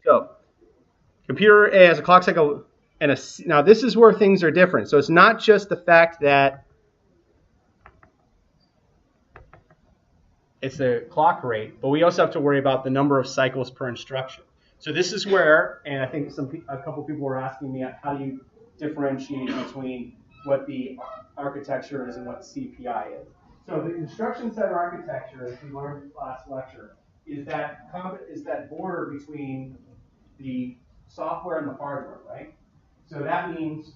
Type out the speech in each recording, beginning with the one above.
So computer A has a clock cycle and now this is where things are different. So it's not just the fact that it's the clock rate, but we also have to worry about the number of cycles per instruction. So this is where, and I think a couple people were asking me, how do you differentiate between what the architecture is and what CPI is? So the instruction set architecture, as we learned last lecture, is that border between the software and the hardware, right? So that means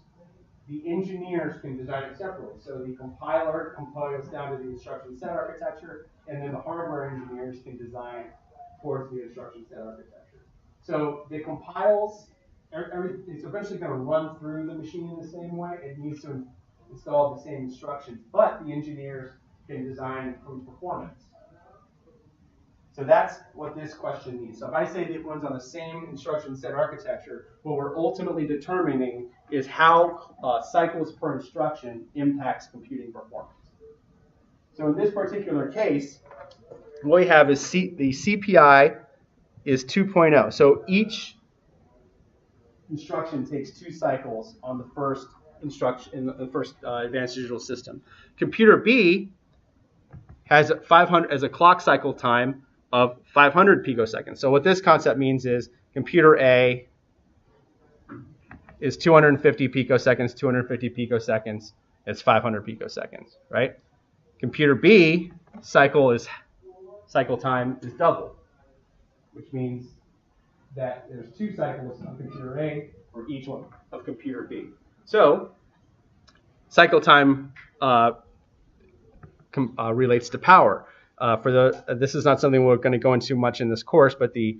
the engineers can design it separately. So the compiler compiles down to the instruction set architecture, and then the hardware engineers can design towards the instruction set architecture. So it compiles, it's eventually going to run through the machine in the same way. It needs to install the same instructions, but the engineers can design from performance. So that's what this question means. So if I say that it runs on the same instruction set architecture, what we're ultimately determining is how cycles per instruction impacts computing performance. So in this particular case, what we have is the CPI is 2.0. So each instruction takes 2 cycles on the first instruction in the first advanced digital system. Computer B has 500 as a clock cycle time of 500 picoseconds. So what this concept means is computer A is 250 picoseconds, 250 picoseconds, it's 500 picoseconds, right? Computer B cycle time is double, which means that there's 2 cycles of computer A for each one of computer B. So cycle time relates to power. This is not something we're going to go into much in this course, but the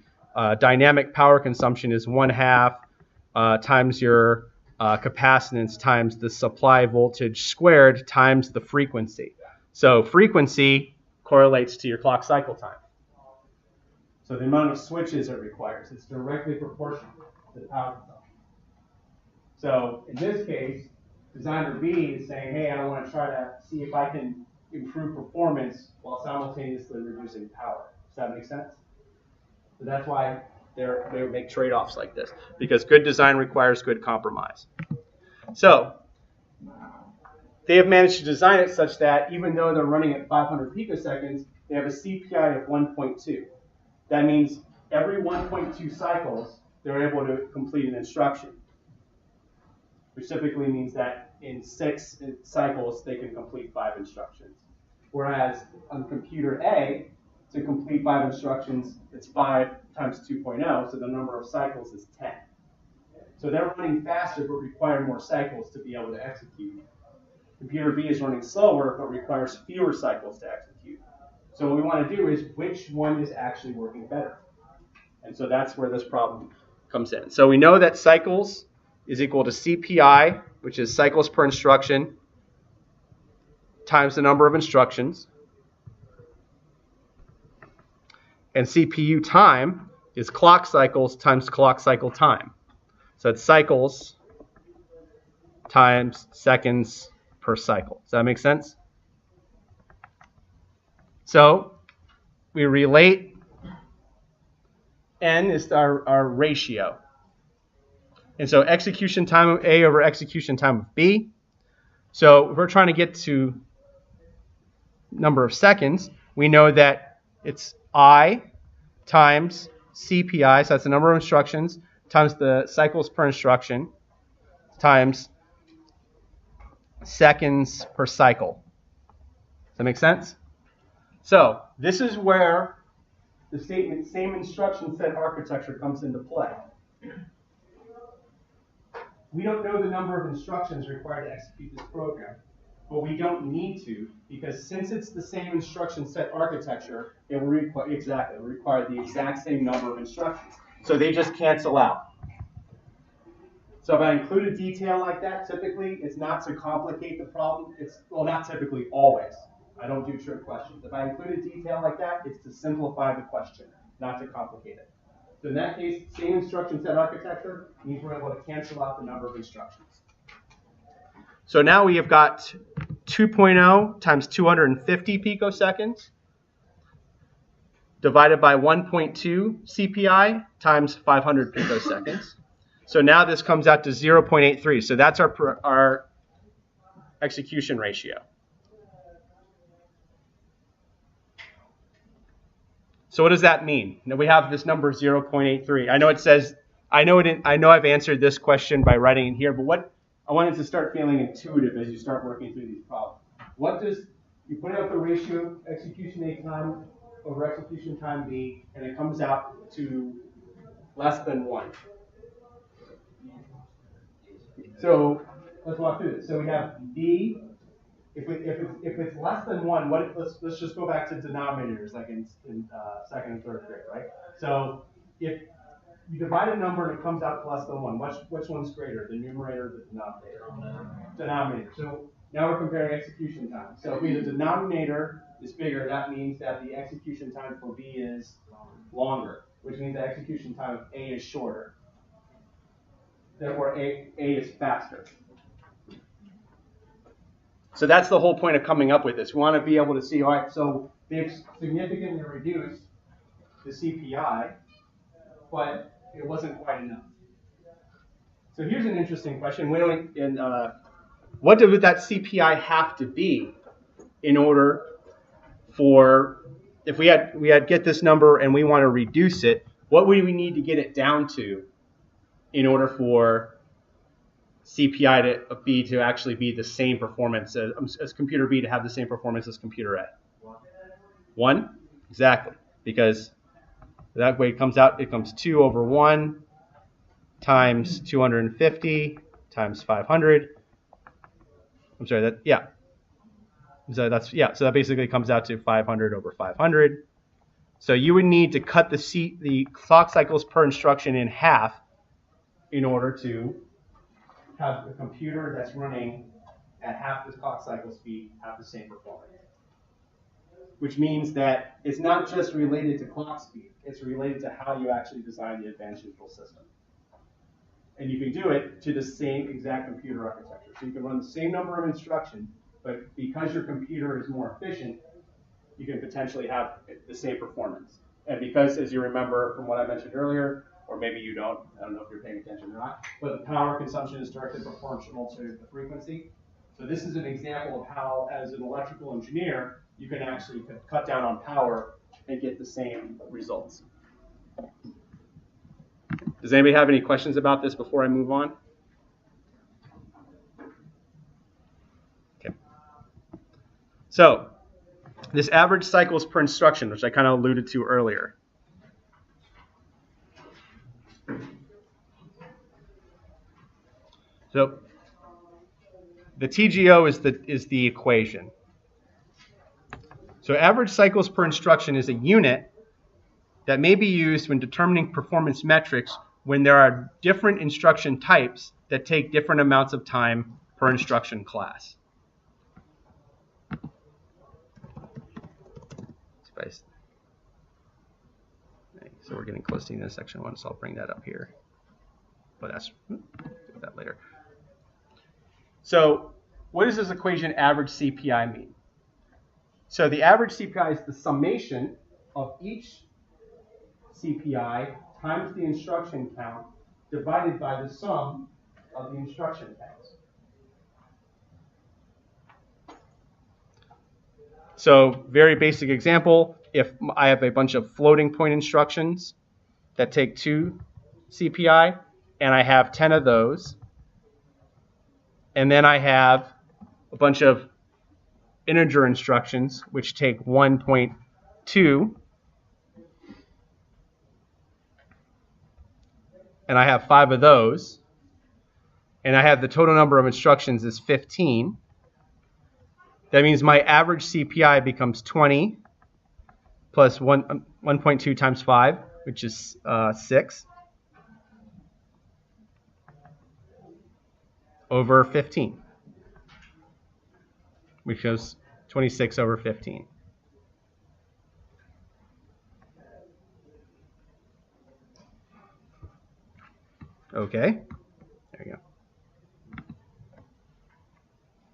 dynamic power consumption is 1/2 times your capacitance times the supply voltage squared times the frequency. So frequency correlates to your clock cycle time. So the amount of switches it requires, it's directly proportional to the power consumption. So in this case, designer B is saying, hey, I want to try to see if I can improve performance while simultaneously reducing power. Does that make sense? So that's why they make trade-offs like this, because good design requires good compromise. So they have managed to design it such that even though they're running at 500 picoseconds, they have a CPI of 1.2. That means every 1.2 cycles, they're able to complete an instruction, which typically means that in 6 cycles, they can complete 5 instructions. Whereas on computer A, to complete 5 instructions, it's 5 times 2.0, so the number of cycles is 10. So they're running faster, but require more cycles to be able to execute. Computer B is running slower, but requires fewer cycles to execute. So what we want to do is, which one is actually working better? And so that's where this problem comes in. So we know that cycles is equal to CPI, which is cycles per instruction, times the number of instructions. And CPU time is clock cycles times clock cycle time. So it's cycles times seconds per cycle. Does that make sense? So we relate N is our ratio. And so execution time of A over execution time of B. So if we're trying to get to number of seconds, we know that it's I times CPI, so that's the number of instructions, times the cycles per instruction, times seconds per cycle. Does that make sense? So this is where the statement same instruction set architecture comes into play. We don't know the number of instructions required to execute this program, but we don't need to, because since it's the same instruction set architecture, it will require the exact same number of instructions. So they just cancel out. So if I include a detail like that, typically it's not to complicate the problem. Well, not typically, always. I don't do trick questions. If I include a detail like that, it's to simplify the question, not to complicate it. So in that case, same instruction set architecture means we're able to cancel out the number of instructions. So now we have got 2.0 times 250 picoseconds divided by 1.2 CPI times 500 picoseconds. So now this comes out to 0.83. So that's our execution ratio. So what does that mean? Now we have this number 0.83. I know it says, I know I've answered this question by writing it here, but what I wanted to start feeling intuitive as you start working through these problems. What does, you put out the ratio execution A time over execution time B, and it comes out to less than 1. So let's walk through this. So we have B. If it's less than 1, let's just go back to denominators like in second and third grade, right? So if you divide a number and it comes out to less than 1, which one's greater, the numerator or the denominator? Denominator. So now we're comparing execution time. So if the denominator is bigger, that means that the execution time for B is longer, which means the execution time of A is shorter. Therefore, A is faster. So that's the whole point of coming up with this. We want to be able to see, all right, so they've significantly reduced the CPI, but it wasn't quite enough. So here's an interesting question. What would that CPI have to be in order for, if we had get this number and we want to reduce it, what would we need to get it down to in order for CPI to B to actually be the same performance as computer B to have the same performance as computer A? 1? Exactly. Because that way it comes 2 over 1 times 250 times 500. I'm sorry, So that basically comes out to 500 over 500. So you would need to cut the clock cycles per instruction in half in order to have a computer that's running at half the clock cycle speed have the same performance. Which means that it's not just related to clock speed, it's related to how you actually design the advanced control system. And you can do it to the same exact computer architecture. So you can run the same number of instructions, but because your computer is more efficient, you can potentially have the same performance. And because, as you remember from what I mentioned earlier, or maybe you don't, I don't know if you're paying attention or not, but the power consumption is directly proportional to the frequency. So this is an example of how, as an electrical engineer, you can actually cut down on power and get the same results. Does anybody have any questions about this before I move on? Okay. So this average cycles per instruction, which I kind of alluded to earlier. So the TGO is the equation. So average cycles per instruction is a unit that may be used when determining performance metrics when there are different instruction types that take different amounts of time per instruction class. So we're getting close to the end of section 1, so I'll bring that up here. But do that later. So what does this equation average CPI mean? So the average CPI is the summation of each CPI times the instruction count divided by the sum of the instruction counts. So very basic example, if I have a bunch of floating point instructions that take 2 CPI, and I have 10 of those, and then I have a bunch of integer instructions which take 1.2, and I have 5 of those, and I have the total number of instructions is 15. That means my average CPI becomes 20 plus 1.2 times 5, which is 6, over 15, which goes 26 over 15. Okay, there you go.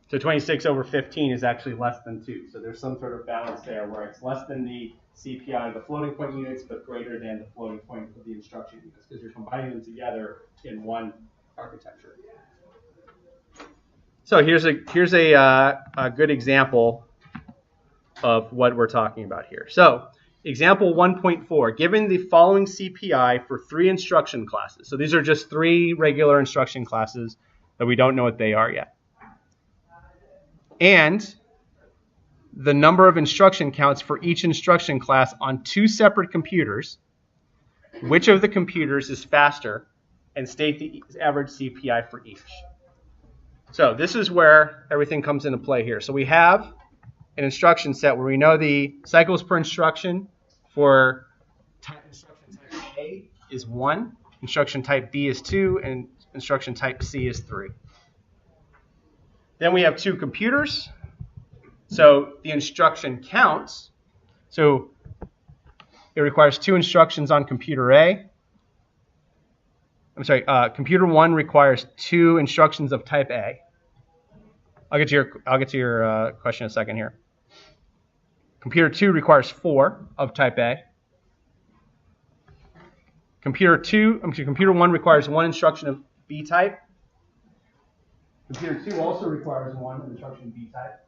So 26 over 15 is actually less than 2. So there's some sort of balance there where it's less than the CPI of the floating point units, but greater than the floating point of the instruction units, because you're combining them together in one architecture. So here's a good example of what we're talking about here. So example 1.4, given the following CPI for 3 instruction classes. So these are just 3 regular instruction classes that we don't know what they are yet. And the number of instruction counts for each instruction class on 2 separate computers. Which of the computers is faster? And state the average CPI for each. So this is where everything comes into play here. So we have an instruction set where we know the cycles per instruction for instruction type A is 1, instruction type B is 2, and instruction type C is 3. Then we have 2 computers. So the instruction counts. So it requires 2 instructions on computer A. I'm sorry, computer 1 requires 2 instructions of type A. I'll get to your question in a second here. Computer 2 requires 4 of type A. Computer 1 requires 1 instruction of B type. Computer 2 also requires 1 instruction B type.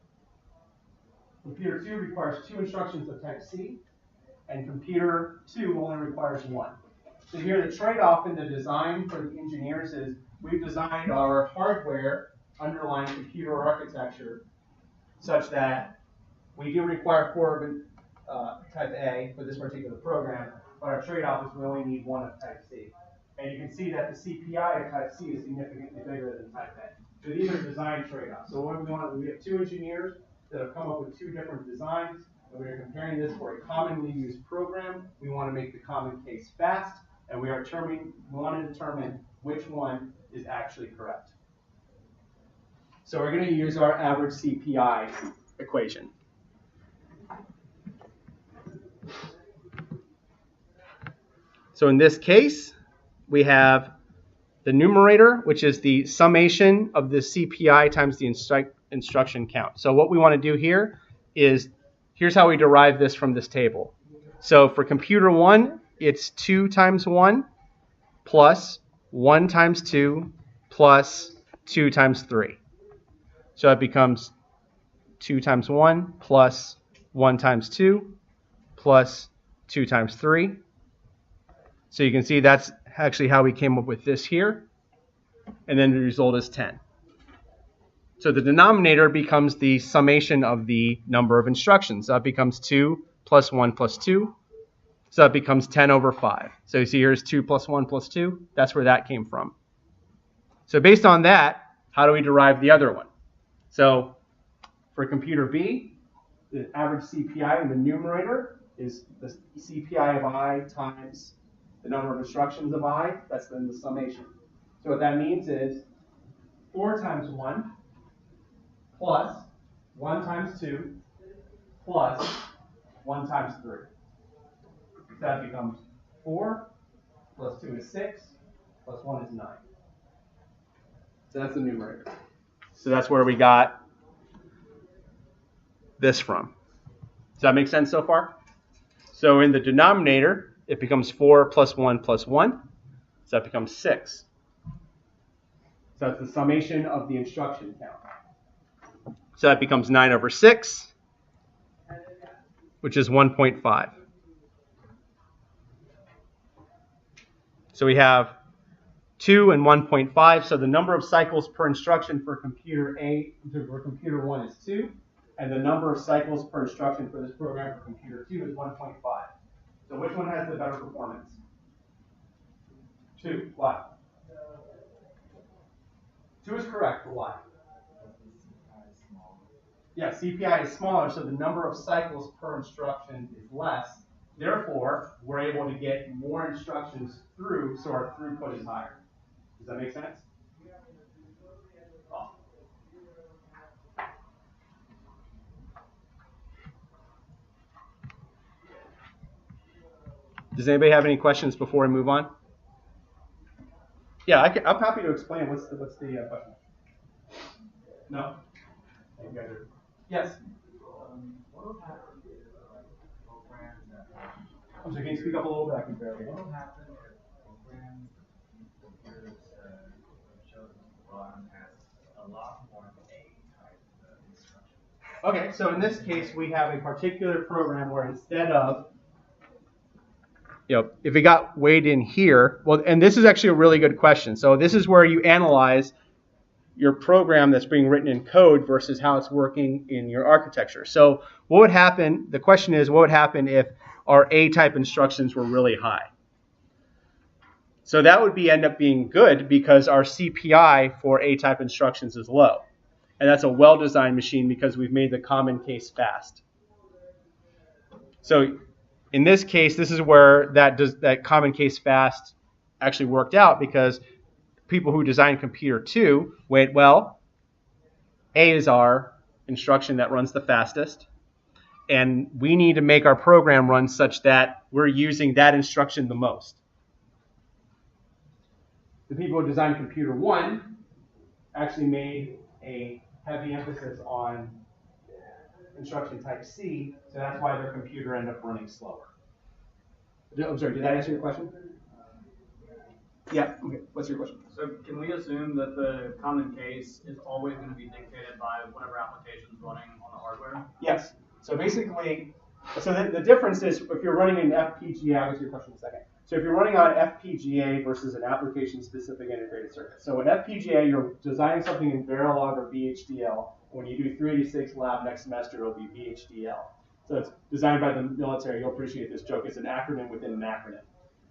Computer 2 requires 2 instructions of type C. And computer 2 only requires 1. So here the trade-off in the design for the engineers is we've designed our hardware underlying computer architecture such that we do require 4 of type A for this particular program, but our trade-off is we only need 1 of type C. And you can see that the CPI of type C is significantly bigger than type A. So these are design trade-offs. So what we have 2 engineers that have come up with 2 different designs, and we are comparing this for a commonly used program. We want to make the common case fast, and we want to determine which one is actually correct. So we're going to use our average CPI equation. So in this case, we have the numerator, which is the summation of the CPI times the instruction count. So what we want to do here is, here's how we derive this from this table. So for computer 1, it's 2 times 1 plus 1 times 2 plus 2 times 3. So it becomes 2 times 1 plus 1 times 2 plus 2 times 3. So you can see that's actually how we came up with this here. And then the result is 10. So the denominator becomes the summation of the number of instructions. So that becomes 2 plus 1 plus 2. So that becomes 10 over 5. So you see here's 2 plus 1 plus 2. That's where that came from. So based on that, how do we derive the other one? So for computer B, the average CPI in the numerator is the CPI of I times the number of instructions of I. That's then the summation. So what that means is 4 times 1 plus 1 times 2 plus 1 times 3. So that becomes 4 plus 2 is 6 plus 1 is 9. So that's the numerator. So that's where we got this from. Does that make sense so far? So in the denominator, it becomes 4 plus 1 plus 1. So that becomes 6. So that's the summation of the instruction count. So that becomes 9 over 6, which is 1.5. So we have 2 and 1.5. So the number of cycles per instruction for computer 1 is 2. And the number of cycles per instruction for this program for computer 2 is 1.5. So which one has the better performance? 2. Why? 2 is correct, but why? Yeah, CPI is smaller, so the number of cycles per instruction is less. Therefore, we're able to get more instructions through, so our throughput is higher. Does that make sense? Awesome. Does anybody have any questions before we move on? Yeah, I'm happy to explain. What's the question? No? You guys are... Yes? What would happen if programs that I'm sorry, can you speak up a little bit? I can barely hear. What will happen if programs computers show run as a lot more A-type instructions? Okay, so in this case, we have a particular program where instead of, if it got weighed in here, well, and this is actually a really good question. So this is where you analyze your program that's being written in code versus how it's working in your architecture. So what would happen, the question is, what would happen if our A-type instructions were really high? So that would end up being good because our CPI for A-type instructions is low. And that's a well-designed machine because we've made the common case fast. So in this case, this is where that common case fast actually worked out because people who designed computer 2 went, well, A is our instruction that runs the fastest, and we need to make our program run such that we're using that instruction the most. The people who designed computer 1 actually made a heavy emphasis on instruction type C, so that's why their computer ended up running slower. I'm sorry, did that answer your question? Yeah, okay. What's your question? So can we assume that the common case is always going to be dictated by whatever application is running on the hardware? Yes. So basically, the difference is if you're running an FPGA, I'll get to your question in a second. So if you're running on FPGA versus an application-specific integrated circuit. So an FPGA, you're designing something in Verilog or VHDL. When you do 386 lab next semester, it'll be VHDL. So it's designed by the military. You'll appreciate this joke. It's an acronym within an acronym.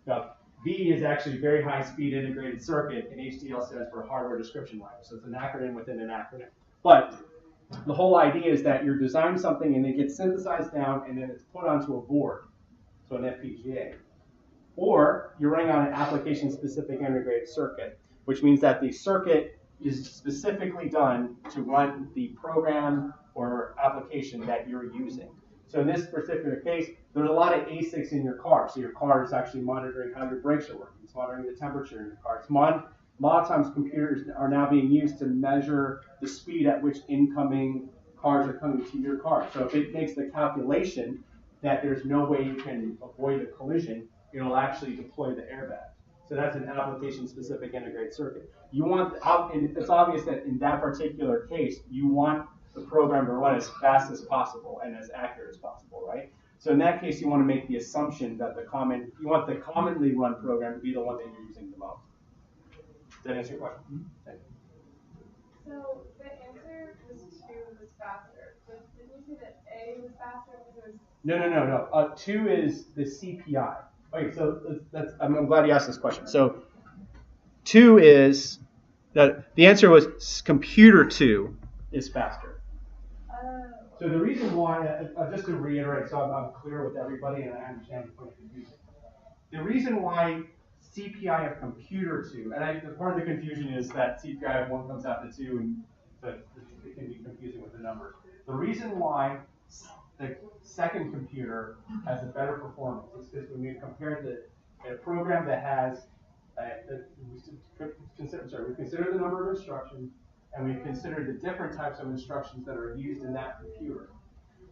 Now, V is actually very high-speed integrated circuit, and HDL stands for hardware description language. So it's an acronym within an acronym. But the whole idea is that you're designing something, and it gets synthesized down, and then it's put onto a board, so an FPGA. Or you're running on an application-specific integrated circuit, which means that the circuit is specifically done to run the program or application that you're using. So in this particular case, there's a lot of ASICs in your car. So your car is actually monitoring how your brakes are working. It's monitoring the temperature in your car. A lot of times computers are now being used to measure the speed at which incoming cars are coming to your car. So if it makes the calculation that there's no way you can avoid a collision, it'll actually deploy the airbag. So that's an application-specific integrated circuit. And it's obvious that in that particular case, you want the program to run as fast as possible and as accurate as possible, right? So in that case, you want to make the assumption that you want the commonly run program to be the one that you're using the most. Does that answer your question? Thank you. So the answer was 2 was faster, but didn't you say that A was faster because? No. 2 is the CPI. Okay, so I'm glad you asked this question. So 2 is the answer was computer 2 is faster. So the reason why, just to reiterate, so I'm clear with everybody and I understand the point of confusion. The reason why CPI of computer 2, and part of the confusion is that CPI of 1 comes out to 2, and it can be confusing with the numbers. The reason why the second computer has a better performance is because when we compare a program that has, we consider the number of instructions, and we've considered the different types of instructions that are used in that computer.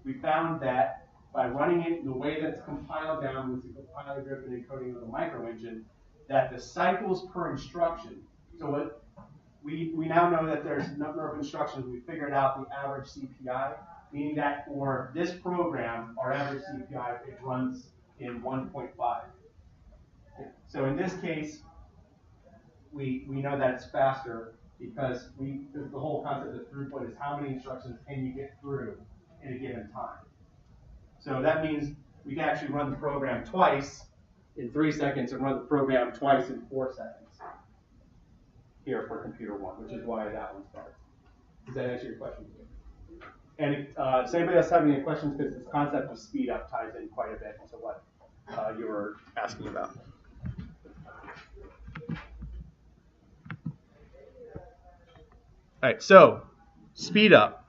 We found that by running it in the way that it's compiled down with the compiler-driven encoding of the micro engine, that the cycles per instruction, so we now know that there's a number of instructions. We figured out the average CPI, meaning that for this program, our average CPI, it runs in 1.5. So in this case, we know that it's faster because the whole concept of throughput is how many instructions can you get through in a given time. So that means we can actually run the program twice in 3 seconds and run the program twice in 4 seconds here for computer 1, which is why that one's better. Does that answer your question? And does anybody else have any questions? Because this concept of speed up ties in quite a bit into what you were asking about. All right, so speed up.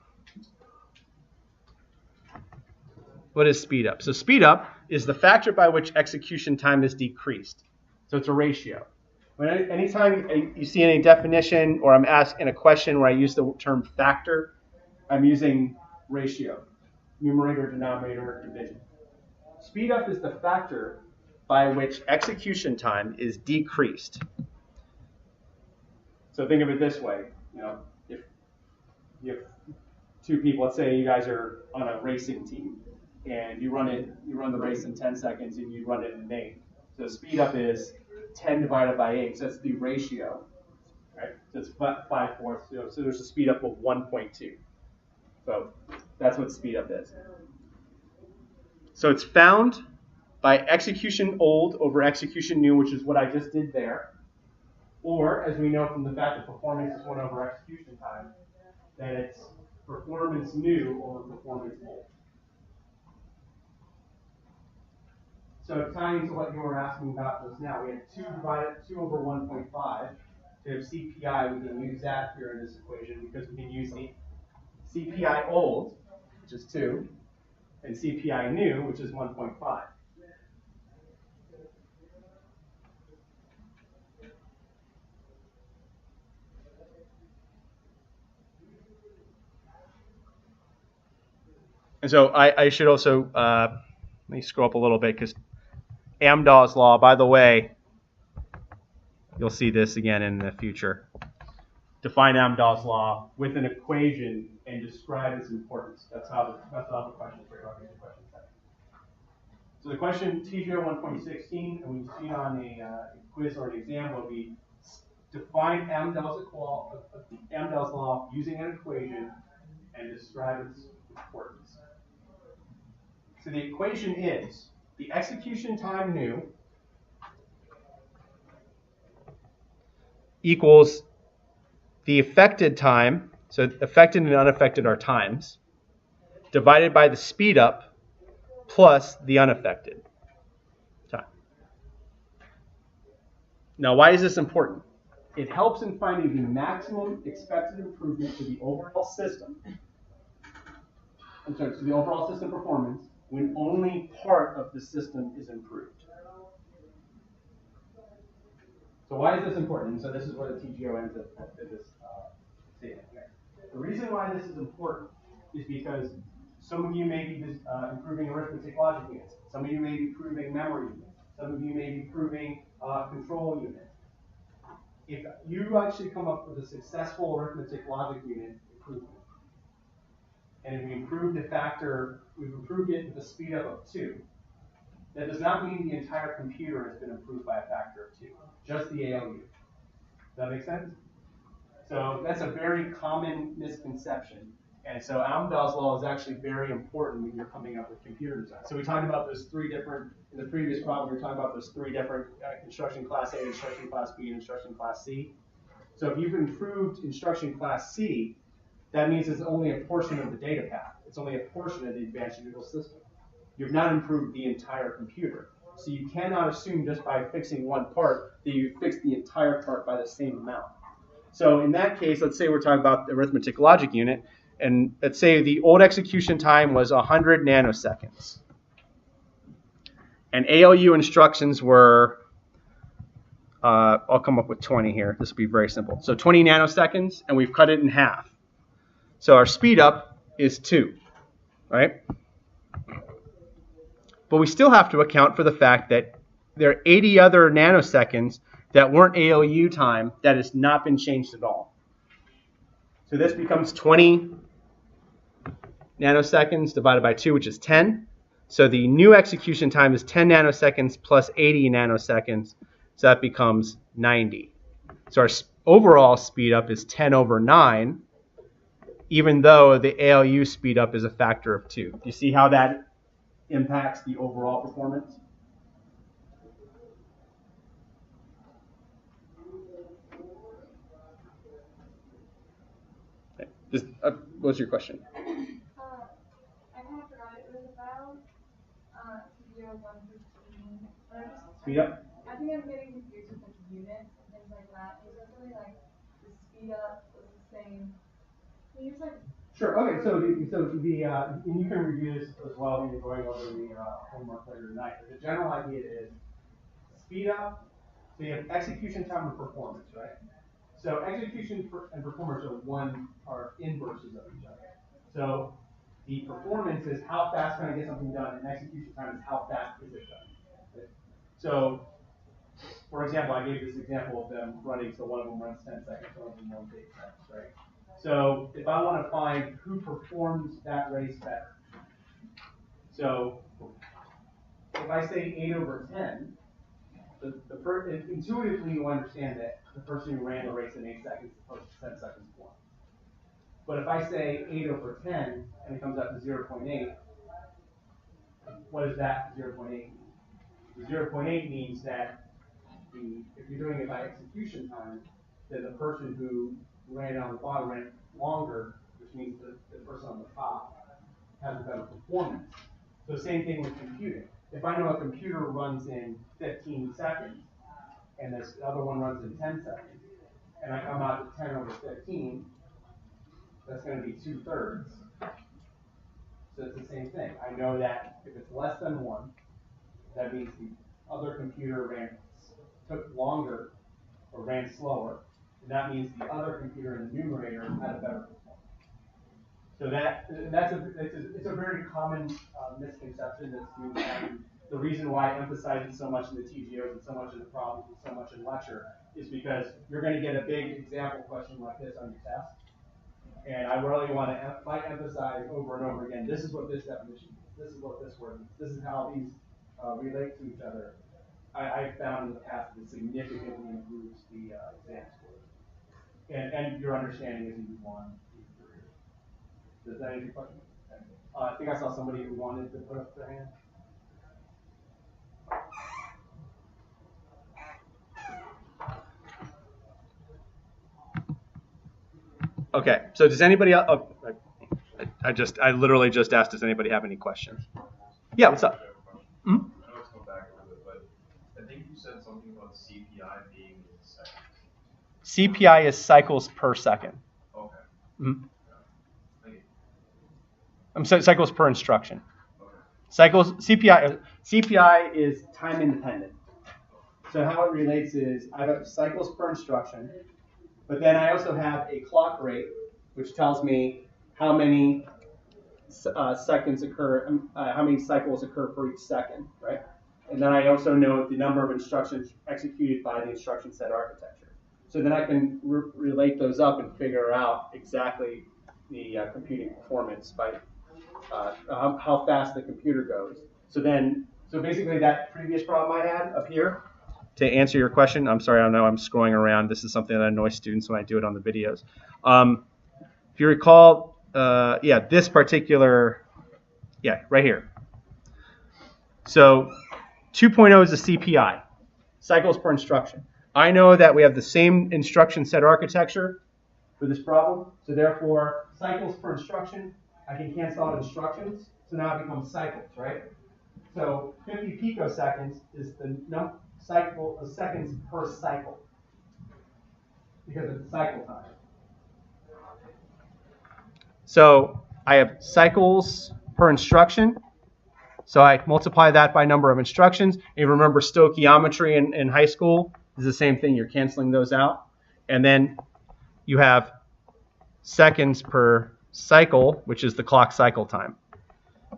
What is speed up? So speed up is the factor by which execution time is decreased. So it's a ratio. Anytime you see any definition or I'm asked in a question where I use the term factor, I'm using ratio, numerator, denominator, division. Speed up is the factor by which execution time is decreased. So think of it this way, if you have two people, let's say you guys are on a racing team, and you run the race in 10 seconds, and you run it in 8. So speed up is 10 divided by 8, so that's the ratio, right? So it's 5/4, so there's a speed up of 1.2. So that's what speed up is. So it's found by execution old over execution new, which is what I just did there. Or, as we know from the fact that performance is 1 over execution time, that it's performance new over performance old. So tying to what you were asking about just now, we have 2 over 1.5. To have CPI, we can use that here in this equation because we can use the CPI old, which is 2, and CPI new, which is 1.5. And so I should also, let me scroll up a little bit because Amdahl's law, by the way, you'll see this again in the future. Define Amdahl's law with an equation and describe its importance. That's how the question is written. So the question, TGO 1.16, and we've seen on a quiz or an exam, will be define Amdahl's law using an equation and describe its importance. So the equation is the execution time new equals the affected time, so affected and unaffected are times, divided by the speed up plus the unaffected time. Now, why is this important? It helps in finding the maximum expected improvement to the overall system. To the overall system performance when only part of the system is improved. So why is this important? And so this is where the TGO ends at this statement here. The reason why this is important is because some of you may be improving arithmetic logic units. Some of you may be improving memory units. Some of you may be improving control units. If you actually come up with a successful arithmetic logic unit improvement, and if we improved the factor, we've improved it with a speed up of 2, that does not mean the entire computer has been improved by a factor of 2, just the ALU. Does that make sense? So that's a very common misconception. And so Amdahl's law is actually very important when you're coming up with computer design. So we talked about those 3 different, in the previous problem, we were talking about those 3 different instruction class A, instruction class B, and instruction class C. So if you've improved instruction class C, that means it's only a portion of the data path. It's only a portion of the advanced universal system. You've not improved the entire computer. So you cannot assume just by fixing one part that you fixed the entire part by the same amount. So in that case, let's say we're talking about the arithmetic logic unit, and let's say the old execution time was 100 nanoseconds. And ALU instructions were, I'll come up with 20 here. This will be very simple. So 20 nanoseconds, and we've cut it in half. So our speed up is 2, right? But we still have to account for the fact that there are 80 other nanoseconds that weren't ALU time that has not been changed at all. So this becomes 20 nanoseconds divided by 2, which is 10. So the new execution time is 10 nanoseconds plus 80 nanoseconds. So that becomes 90. So our overall speed up is 10 over 9. Even though the ALU speed up is a factor of 2. Do you see how that impacts the overall performance? Okay. What's your question? I kind of forgot it was about TGO 115. Speed up? I think I'm getting confused with like units and things like that. Is there something like the speed up was the same? Can you just like? Sure. Okay. So and you can review this as well when you're going over the homework later tonight. But the general idea is speed up. So you have execution time and performance, right? So execution and performance are inverses of each other. So the performance is how fast can I get something done, and execution time is how fast is it done. So, for example, I gave this example of them running, so one of them runs 10 seconds, one of them runs 8 seconds, right? So if I want to find who performs that race better, so if I say 8 over 10, intuitively you understand that the person who ran the race in 8 seconds is opposed to 10 seconds more. But if I say 8 over 10 and it comes out to 0.8, what does that 0.8 mean? The 0.8 means that if you're doing it by execution time, then the person who ran on the bottom ran longer, which means the person on the top has a better performance. So same thing with computing. If I know a computer runs in 15 seconds, and this other one runs in 10 seconds, and I come out to 10 over 15, that's going to be 2/3. So it's the same thing. I know that if it's less than 1, that means the other computer took longer or ran slower, and that means the other computer in the numerator had a better performance. So it's a very common misconception that's used, and the reason why I emphasize it so much in the TGOs and so much in the problems and so much in lecture is because you're going to get a big example question like this on your test, and I really want to emphasize over and over again, this is what this definition means, this is what this word means, this is how these relate to each other. I found in the past that it significantly improves the exam scores and your understanding as you move on in your career. Does that answer your question? I think I saw somebody who wanted to put up their hand. Okay, so does anybody else? Oh, I literally just asked, does anybody have any questions? Yeah, what's up? I know it's going back a little bit, but I think you said something about CPI being in seconds. CPI is cycles per second. Okay. Mm-hmm. Thank you. I'm sorry, cycles per instruction. Okay. CPI is time independent. So how it relates is I have cycles per instruction, but then I also have a clock rate, which tells me how many seconds occur, how many cycles occur for each second, right? And then I also know the number of instructions executed by the instruction set architecture. So then I can relate those up and figure out exactly the computing performance by how fast the computer goes. So basically that previous problem I had up here, to answer your question, I'm sorry, I know I'm scrolling around. This is something that annoys students when I do it on the videos. If you recall, this particular, right here. So 2.0 is the CPI, cycles per instruction. I know that we have the same instruction set architecture for this problem, so therefore cycles per instruction, I can cancel out instructions, so now it becomes cycles, right? So 50 picoseconds is the cycle of seconds per cycle, because it's cycle time. So I have cycles per instruction. So I multiply that by number of instructions. And remember stoichiometry in high school is the same thing. You're canceling those out. And then you have seconds per cycle, which is the clock cycle time.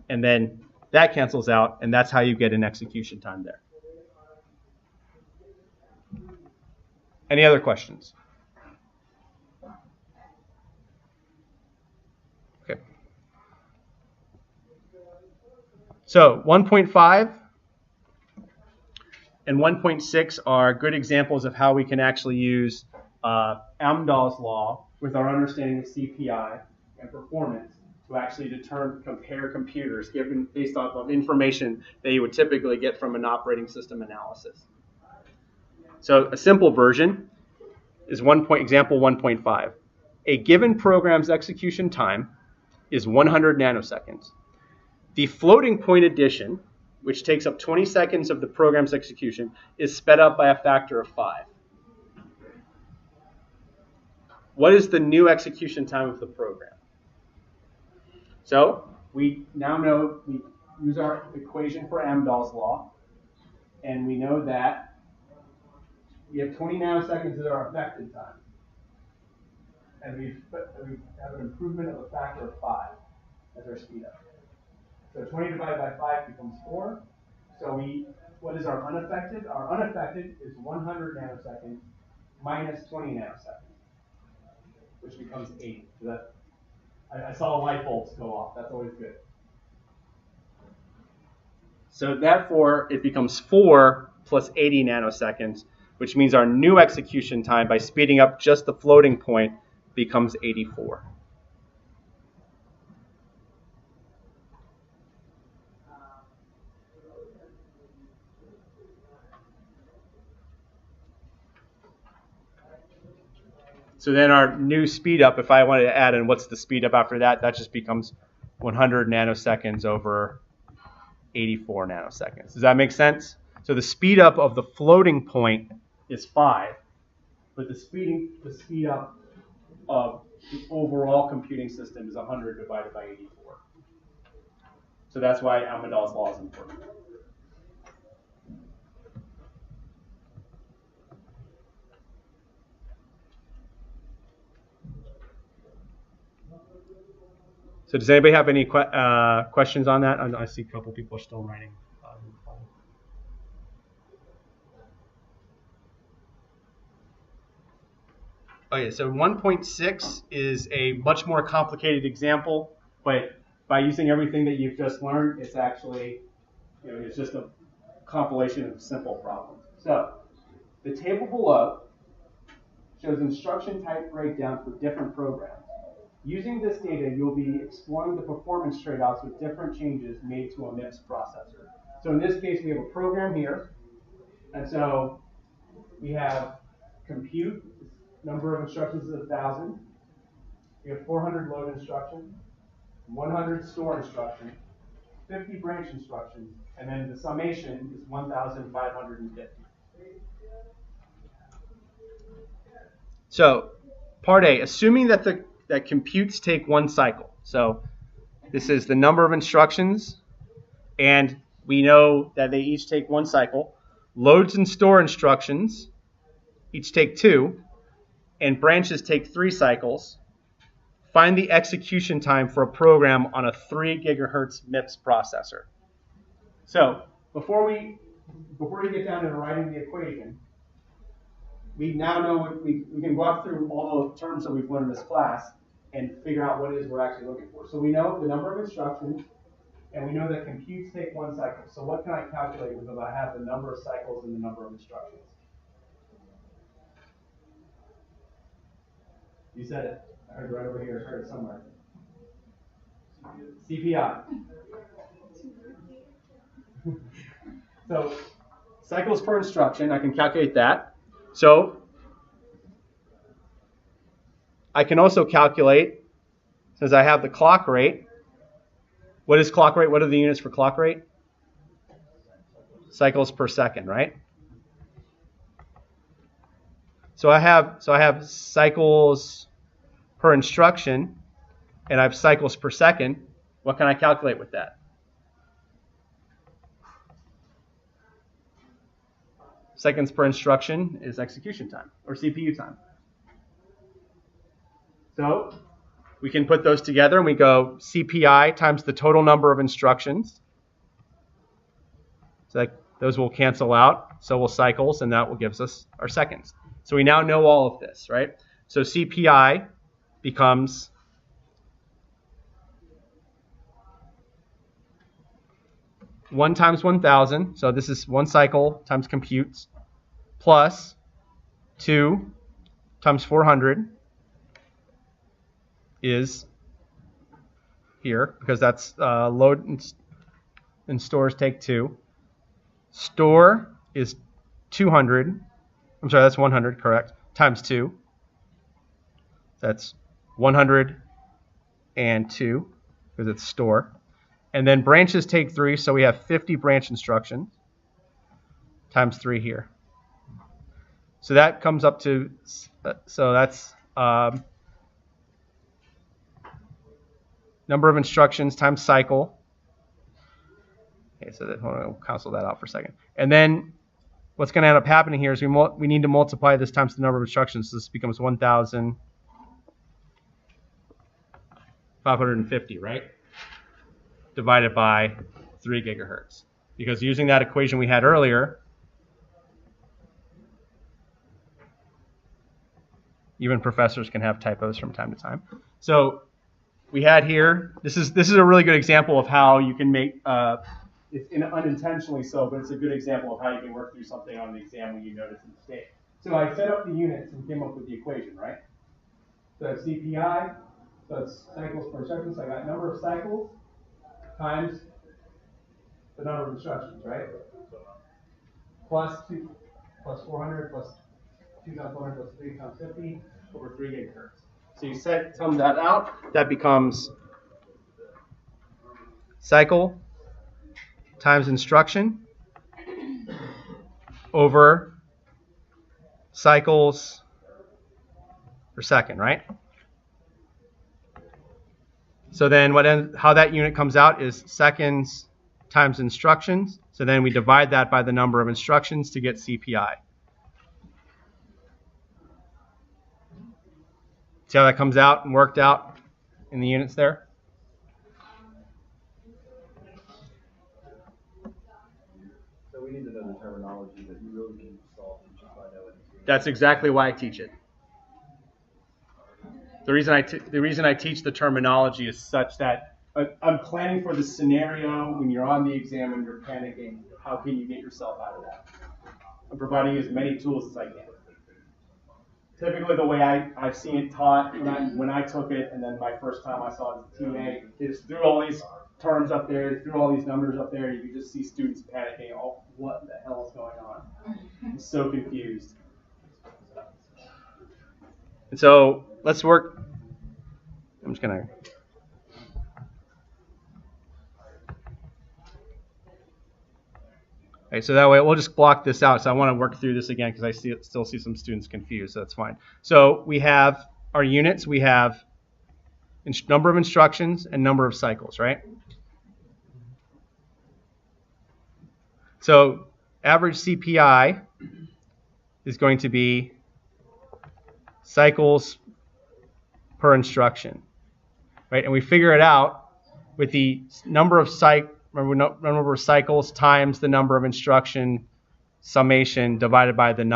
And then that cancels out, and that's how you get an execution time there. Any other questions? Okay. So 1.5 and 1.6 are good examples of how we can actually use Amdahl's law with our understanding of CPI and performance to actually compare computers based off of information that you would typically get from an operating system analysis. So a simple version is example 1.5. A given program's execution time is 100 nanoseconds. The floating point addition, which takes up 20 seconds of the program's execution, is sped up by a factor of 5. What is the new execution time of the program? So we now know, we use our equation for Amdahl's law, and we know that we have 20 nanoseconds as our effective time. And we have an improvement of a factor of 5 as our speed up. So 20 divided by 5 becomes 4. So we what is our unaffected? Our unaffected is 100 nanoseconds minus 20 nanoseconds, which becomes 80. So that, I saw light bulbs go off. That's always good. So therefore, it becomes 4 plus 80 nanoseconds, which means our new execution time, by speeding up just the floating point, becomes 84. So then our new speed up, if I wanted to add in what's the speed up after that, that just becomes 100 nanoseconds over 84 nanoseconds. Does that make sense? So the speed up of the floating point is 5, but the speed up of the overall computing system is 100 divided by 84. So that's why Amdahl's law is important. So does anybody have any questions on that? I see a couple people are still writing. Okay, so 1.6 is a much more complicated example, but by using everything that you've just learned, it's actually, it's just a compilation of simple problems. So the table below shows instruction type breakdown for different programs. Using this data, you'll be exploring the performance trade-offs with different changes made to a MIPS processor. So in this case, we have a program here, and so we have compute. Number of instructions is 1,000. We have 400 load instructions, 100 store instructions, 50 branch instructions, and then the summation is 1,550. So, part A, assuming that that computes take one cycle. So, this is the number of instructions, and we know that they each take one cycle. Loads and store instructions each take 2. And branches take 3 cycles. Find the execution time for a program on a 3 gigahertz MIPS processor. So before we get down to writing the equation, we now know we can walk through all the terms that we've learned in this class and figure out what it is we're actually looking for. So we know the number of instructions, and we know that computes take 1 cycle. So what can I calculate with if I have the number of cycles and the number of instructions? You said it. I heard it right over here. I heard it somewhere. CPI. So cycles per instruction, I can calculate that. So I can also calculate, since I have the clock rate, what is clock rate? What are the units for clock rate? Cycles per second, right? So I have cycles per instruction, and I have cycles per second. What can I calculate with that? Seconds per instruction is execution time, or CPU time. So we can put those together, and we go CPI times the total number of instructions. So those will cancel out. So will cycles, and that will give us our seconds. So we now know all of this, right? So CPI becomes one times 1,000. So this is 1 cycle times computes, plus 2 times 400 is here, because that's load and stores take 2. Store is 200. I'm sorry, that's 100, correct, times 2. That's 102, because it's store. And then branches take 3, so we have 50 branch instructions times 3 here. So that comes up to, so that's number of instructions times cycle. Okay, so hold on, we'll cancel that out for a second. And then what's going to end up happening here is we need to multiply this times the number of instructions. So this becomes 1,550, right? Divided by 3 gigahertz. because using that equation we had earlier, even professors can have typos from time to time. So we had here, this is a really good example of how you can make, it's unintentionally so, but it's a good example of how you can work through something on the exam when you notice a mistake. So I set up the units and came up with the equation, right? So that's CPI, so it's cycles per instruction, so I got number of cycles times the number of instructions, right? Plus 400 plus 2,400 plus 3 times 50 over 3 gigahertz. So you sum that out, that becomes cycle times instruction over cycles per second, right? So then how that unit comes out is seconds times instructions. So then we divide that by the number of instructions to get CPI. See how that comes out and worked out in the units there? So we need to know the terminology that you really can solve and just find out. That's exactly why I teach it. The reason I teach the terminology is such that I'm planning for the scenario when you're on the exam and you're panicking. How can you get yourself out of that? I'm providing you as many tools as I can. Typically, the way I've seen it taught when I took it, and then my first time I saw it as a TA, is threw all these terms up there, threw all these numbers up there, and you could just see students panicking. Oh, what the hell is going on? I'm so confused. And so let's work. I'm just gonna. Okay, so that way we'll just block this out. So I want to work through this again because I still see some students confused, so that's fine. So we have our units. We have number of instructions and number of cycles, right? So average CPI is going to be cycles per instruction, right? And we figure it out with the number of cycles times the number of instruction summation divided by the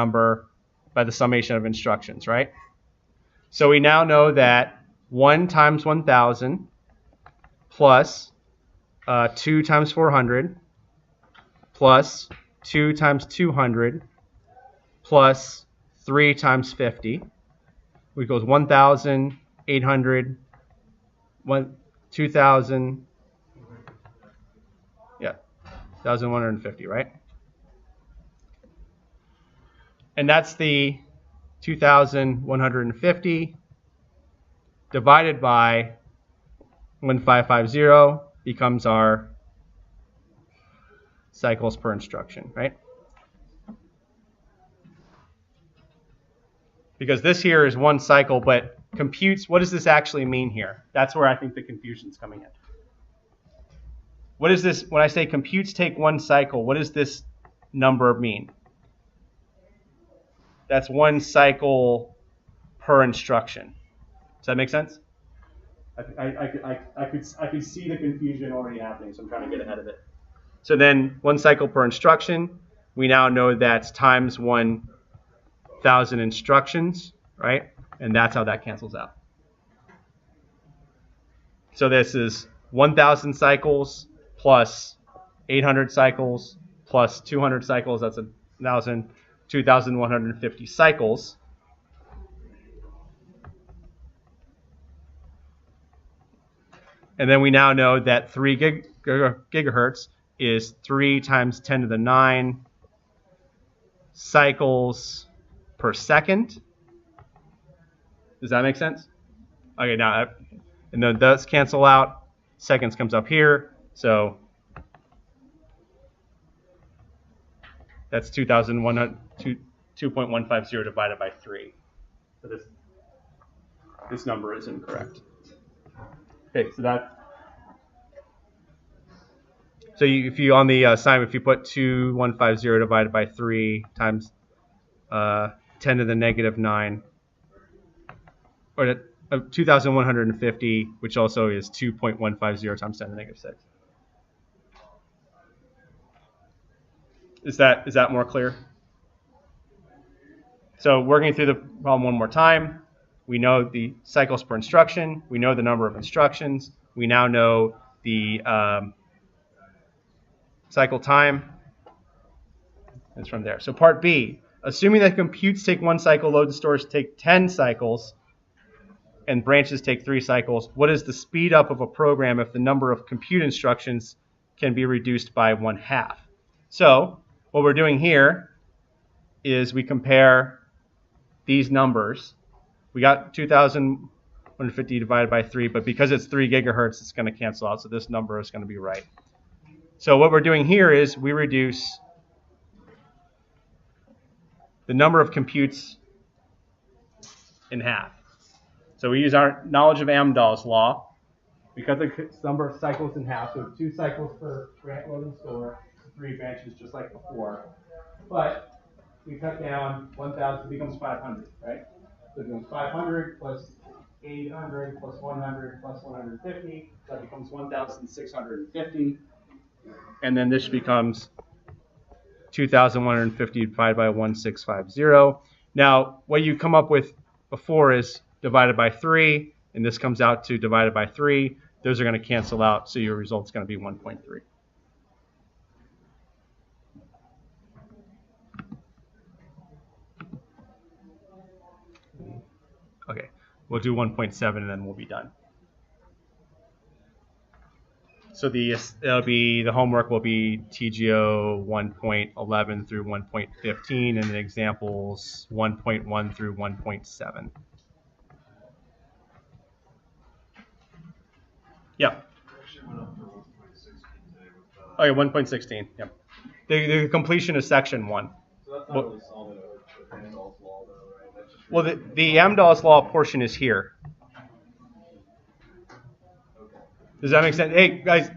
summation of instructions, right? So we now know that 1 times 1,000 plus 2 times 400 plus 2 times 200 plus 3 times 50 equals 1,800, 2,000, 1,150, right? And that's the 2,150 divided by 1,550 becomes our cycles per instruction, right? Because this here is one cycle, but computes, what does this actually mean here? That's where I think the confusion's coming in. What is this, when I say computes take one cycle, what does this number mean? That's one cycle per instruction. Does that make sense? I could see the confusion already happening, so I'm trying to get ahead of it. So then one cycle per instruction, we now know that's times 1,000 instructions, right? And that's how that cancels out. So this is 1,000 cycles plus 800 cycles plus 200 cycles, that's 1,000, 2,150 cycles. And then we now know that 3 gigahertz is 3 times 10 to the 9 cycles per second. Does that make sense? Okay, now, and then those cancel out. Seconds comes up here. So that's 2.150 divided by 3. So this number is incorrect. Okay, so if you on the assignment, if you put 2.150 divided by 3 times 10 to the negative 9, or 2,150, which also is 2.150 times 10 to the negative 6. Is that more clear? So working through the problem one more time, we know the cycles per instruction. We know the number of instructions. We now know the cycle time. It's from there. So part B, assuming that computes take 1 cycle, load and stores take 10 cycles, and branches take 3 cycles, what is the speed up of a program if the number of compute instructions can be reduced by 1/2? So what we're doing here is we compare these numbers. We got 2,150 divided by 3, but because it's 3 gigahertz, it's going to cancel out, so this number is going to be right. So what we're doing here is we reduce the number of computes in half. So we use our knowledge of Amdahl's law. We cut the number of cycles in half, so 2 cycles per branch load and store, 3 branches just like before. But we cut down 1,000, it becomes 500, right? So it becomes 500 plus 800 plus 100 plus 150, so that becomes 1,650. And then this becomes 2,150 divided by 1,650. Now, what you come up with before is divided by 3, and this comes out to divided by 3. Those are going to cancel out, so your result's going to be 1.3. Okay, we'll do 1.7 and then we'll be done. So the homework will be TGO 1.11 through 1.15 and the examples 1.1 through 1.7. Yeah. Actually went up to 1.16 today with Oh yeah, 1.16. Yep. The completion of section 1. So that's not really solving the Amdahl's law though, right? That's just Well, the Amdahl's law portion is here. Does that make sense? Hey guys,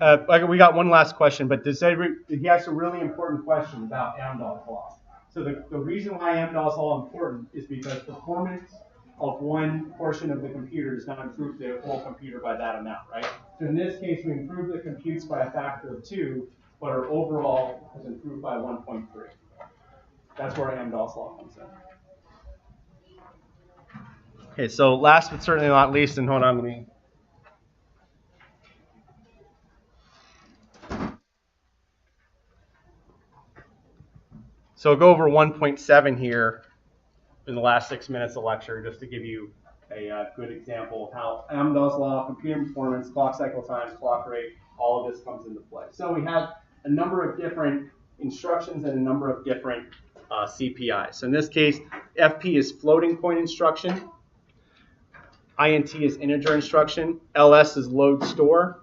we got one last question, but he asked a really important question about Amdahl's law. So the reason why Amdahl's law is important is because performance of one portion of the computer does not improve the whole computer by that amount, right? So in this case, we improved the computes by a factor of 2, but our overall was improved by 1.3. That's where Amdahl's law comes in. Okay, so last but certainly not least, and hold on, let me. So I'll go over 1.7 here in the last 6 minutes of lecture, just to give you a good example of how Amdahl's law, computer performance, clock cycle times, clock rate, all of this comes into play. So we have a number of different instructions and a number of different CPIs. So in this case, FP is floating point instruction, INT is integer instruction, LS is load store,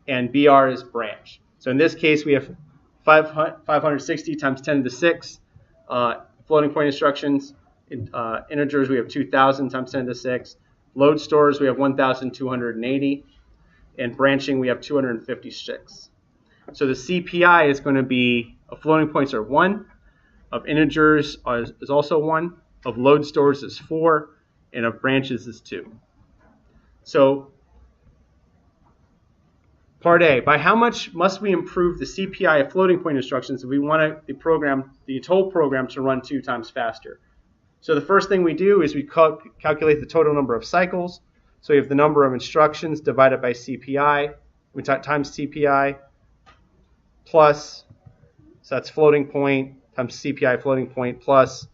and BR is branch. So in this case, we have 560 times 10 to the 6 floating point instructions. Integers, we have 2,000 times 10 to the 6. Load stores, we have 1,280. And branching, we have 256. So the CPI is going to be, of floating points are 1, of integers is also 1, of load stores is 4, and of branches is 2. So part A, by how much must we improve the CPI of floating point instructions if we want the whole program to run 2 times faster? So the first thing we do is we calculate the total number of cycles. So we have the number of instructions divided by CPI, times CPI, plus, so that's floating point times CPI floating point, plus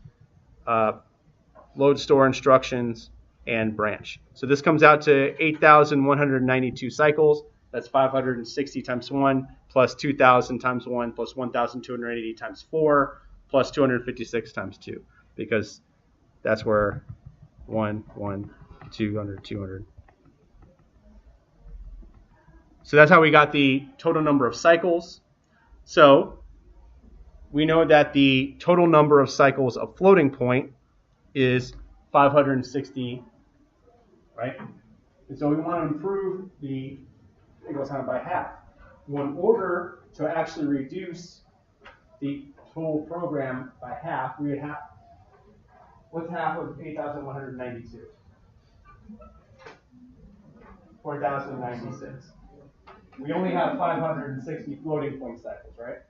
load store instructions and branch. So this comes out to 8,192 cycles. That's 560 times 1, plus 2,000 times 1, plus 1,280 times 4, plus 256 times 2, because that's where 1, 200, 200. So that's how we got the total number of cycles. So we know that the total number of cycles of floating point is 560, right? And so we want to improve the cycle time by half. Well, in order to actually reduce the total program by half, we would have, what's half of 8,192? 4,096. We only have 560 floating point cycles, right?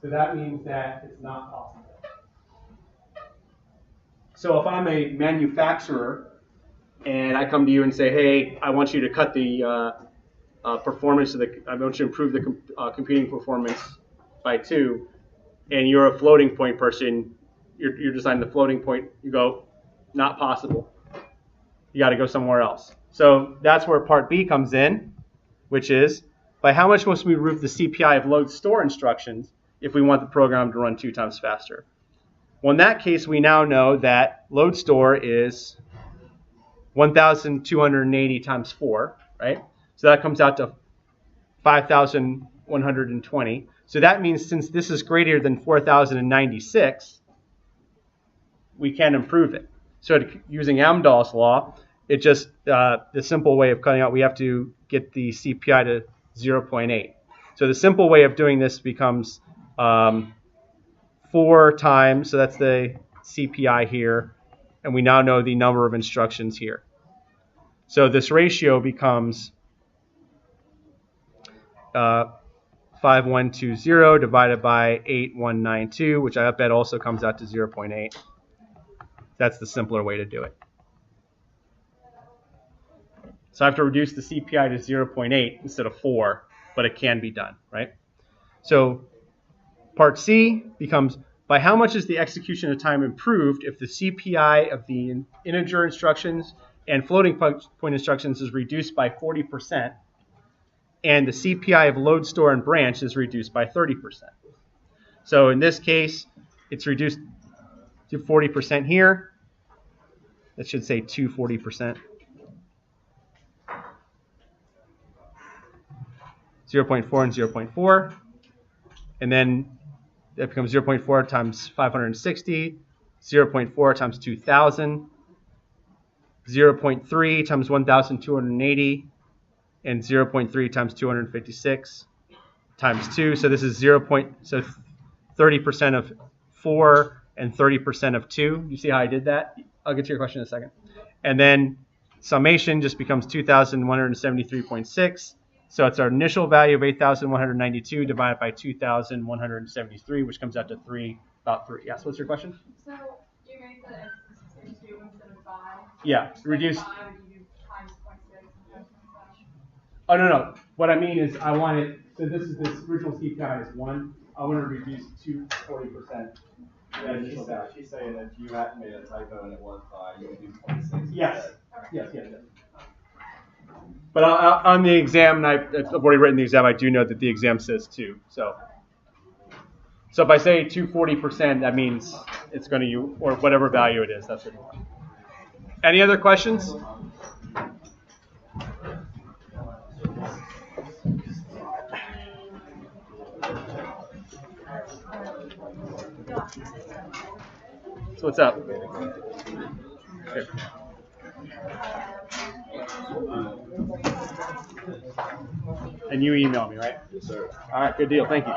So that means that it's not possible. So if I'm a manufacturer and I come to you and say, hey, I want you to cut the performance of I want you to improve the computing performance by 2, and you're a floating point person, you're designing the floating point, you go, not possible. You got to go somewhere else. So that's where part B comes in, which is, by how much must we remove the CPI of load store instructions if we want the program to run 2 times faster? Well, in that case, we now know that load store is 1,280 times 4, right? So that comes out to 5,120. So that means since this is greater than 4,096, we can improve it. So using Amdahl's law, it just, the simple way of cutting out, we have to get the CPI to 0.8. So the simple way of doing this becomes 4 times, so that's the CPI here, and we now know the number of instructions here. So this ratio becomes 5120 divided by 8192, which I bet also comes out to 0.8. That's the simpler way to do it. So I have to reduce the CPI to 0.8 instead of 4, but it can be done, right? So part C becomes, by how much is the execution of time improved if the CPI of the integer instructions and floating point instructions is reduced by 40%, and the CPI of load, store, and branch is reduced by 30%. So in this case, it's reduced to 40% here. That should say 240%. 0.4 and 0.4. And then that becomes 0.4 times 560, 0.4 times 2,000, 0.3 times 1,280, and 0.3 times 256 times 2. So this is 30% of 4 and 30% of 2. You see how I did that? I'll get to your question in a second. And then summation just becomes 2,173.6. So it's our initial value of 8,192 divided by 2,173, which comes out to about 3. Yes, what's your question? So you made the x equals 2 instead of 5. Yeah, reduce. 5, you do times 0.6 instead of 0.7. Oh, no. What I mean is I want it, so this original CPI is 1. I want to reduce to 40%. Yeah, she's saying if you hadn't made a typo and it was 5, you would do 26. Yes. Yes. But on the exam, I've already written the exam, I do know that the exam says 2. So if I say 240%, that means it's going to, or whatever value it is, that's what you want. Any other questions? So what's up? Here. And you email me, right? Yes, sir. All right, good deal. Thank you.